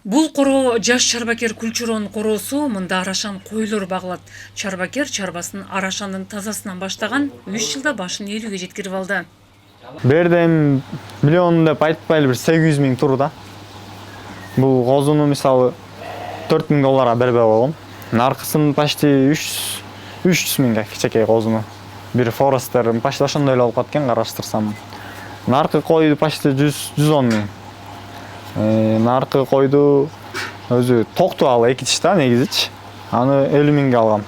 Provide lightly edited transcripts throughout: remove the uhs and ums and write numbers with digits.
Бул коро жаш чарбакер Күлчүронун короосу. Мында арашан койлор багылат. Чарбакер чарбасын арашандын тазасынан баштаган 3 жылда башын ээлүүгө жеткирип алды. Бердем миллион деп айтпайлы, бир 800 миң тур да. Бул козуну мисалы $4000 бербей койгом. Наркысын почти 300 миңге кичекей козуну. Бир Форестер почти ошондой эле болуп кеткен, караштырсам. Наркы койду почти 110 миң. Наркы койду өзү токту ал экич да негизичи. Аны 50 миңге алгам.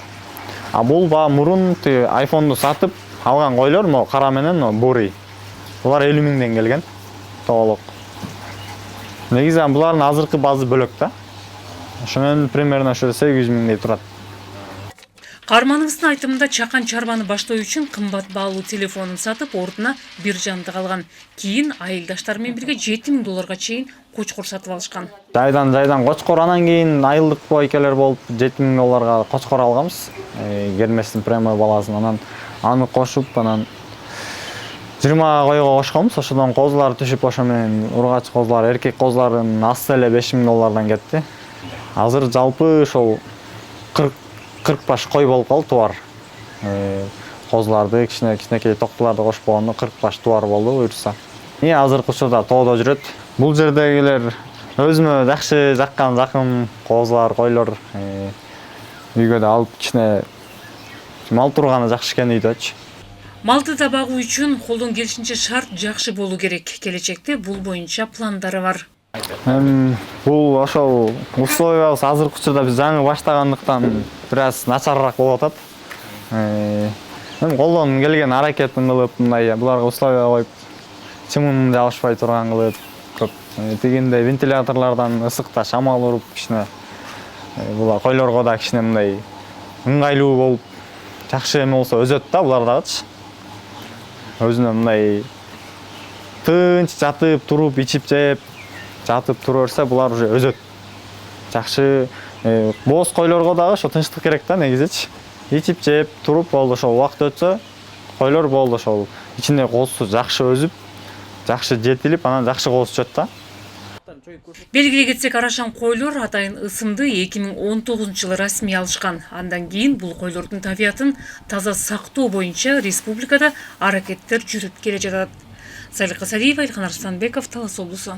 А бул ба мурун айфонду сатып алган койлор, мо кара менен бури. Булар 50 миңден келген. Толук. Негизи булардын азыркы базы бөлөк да. Ошонун примерно ошо 800 миңдей турат. Каарманыбыздын айтымында чакан чарбаны баштоо үчүн кымбат баалуу телефонун сатып, ордуна бир жандык алган. Кийин айылдаштары менен бирге $7000 чейин кочкор сатып алышкан. Жайдан кочкор, анан кийин айылдык бойкелер болуп $7000 кочкор алганбыз. Герместин прямой баласын, анан аны кошуп, анан 20 койго кошконбуз. Ошодон козулар түшүп, ошо менен ургач козулар, эркек козулардын асты эле $5000 кетти. Азыр жалпы ошол 40 баш кой болуп калды, тубар. Козуларды, кичинекей токтуларды кошпогондо 40 баш тубар болду буюрса. Азыркы учурда тоодо жүрөт. Бул жердегилер өзүмө жакшы жаккан жакын козулар, койлор үйгө да алып кичине мал турганы жакшы экен үйдөчү. Малды да багуу үчүн колдон келишинче шарт жакшы болуу керек. Келечекте бул боюнча пландары бар. Бул ошол условиябыз азыркы учурда биз жаңы баштагандыктан бир аз начарыраак болуп атат. Колдон келген аракетин кылып, мындай буларга условия коюп, чымын жабышпай турган кылып, көп тигиндей вентиляторлордон ысыкта шамал уруп, кичине була койлорго да кичине мындай ыңгайлуу болуп, жакшы эме болсо өзөт да булар дагычы. Өзүнө мындай тынч жатып, туруп, ичип жеп, жатып тура берсе, булар уже өзөт. Жакшы боз койлорго дагы ошо тынчтык керек да негизичи. Ичип жеп, туруп болду, ошол убакыт өтсө, койлор болду, ошол ичинде коозусу жакшы өзүп, жакшы жетилип, анан жакшы кооз түшөт да. Белгилей кетсек, арашан койлор атайын ысымды 2019-жылы расмий алышкан. Андан кийин бул койлордун табиятын таза сактоо боюнча республикада аракеттер жүрүп келе жатат. Салика Садиева, Илхан Арстанбеков, Талас облусу.